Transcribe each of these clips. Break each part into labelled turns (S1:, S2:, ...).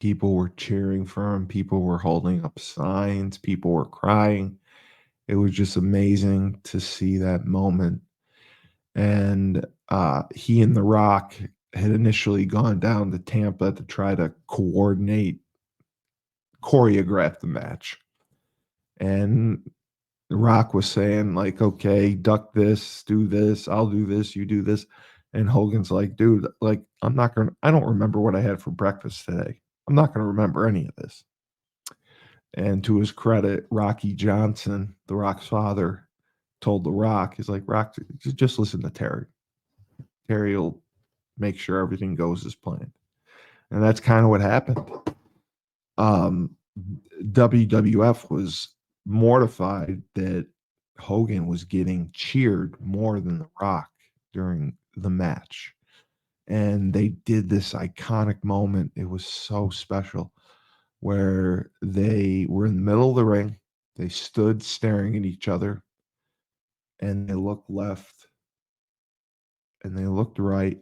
S1: People were cheering for him. People were holding up signs. People were crying. It was just amazing to see that moment. And he and The Rock had initially gone down to Tampa to try to choreograph the match. And The Rock was saying, like, okay, duck this, do this, I'll do this, you do this. And Hogan's like, dude, like, I don't remember what I had for breakfast today. I'm not going to remember any of this. And to his credit, Rocky Johnson, The Rock's father, told The Rock, he's like, Rock, just listen to Terry. Terry will make sure everything goes as planned. And that's kind of what happened. Um, WWF was mortified that Hogan was getting cheered more than The Rock during the match. And they did this iconic moment. It was so special where they were in the middle of the ring. They stood staring at each other and they looked left and they looked right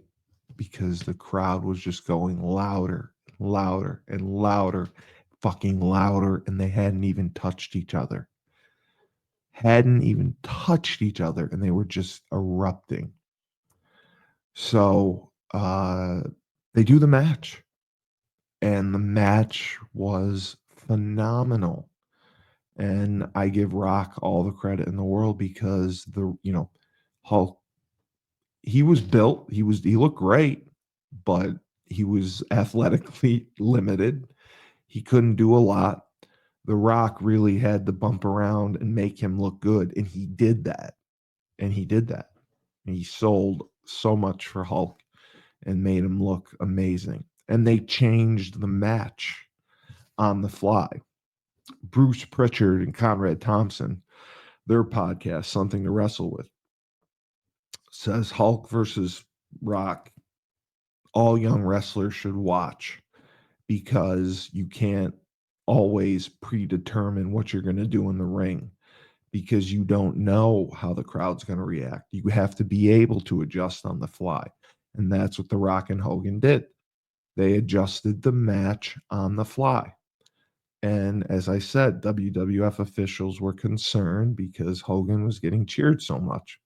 S1: because the crowd was just going louder, louder, and louder, fucking louder. And they hadn't even touched each other. Hadn't even touched each other. And they were just erupting. So they do the match. And the match was phenomenal. And I give Rock all the credit in the world because Hulk, he was built, he looked great, but he was athletically limited. He couldn't do a lot. The Rock really had to bump around and make him look good, and he did that. And he did that. And he sold so much for Hulk and made him look amazing. And they changed the match on the fly. Bruce Pritchard and Conrad Thompson, their podcast, Something to Wrestle With, says Hulk versus Rock, all young wrestlers should watch because you can't always predetermine what you're going to do in the ring because you don't know how the crowd's going to react. You have to be able to adjust on the fly. And that's what The Rock and Hogan did. They adjusted the match on the fly. And as I said, WWF officials were concerned because Hogan was getting cheered so much.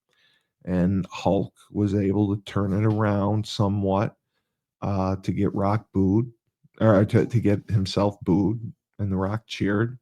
S1: And Hulk was able to turn it around somewhat to get Rock booed, or to get himself booed, and The Rock cheered.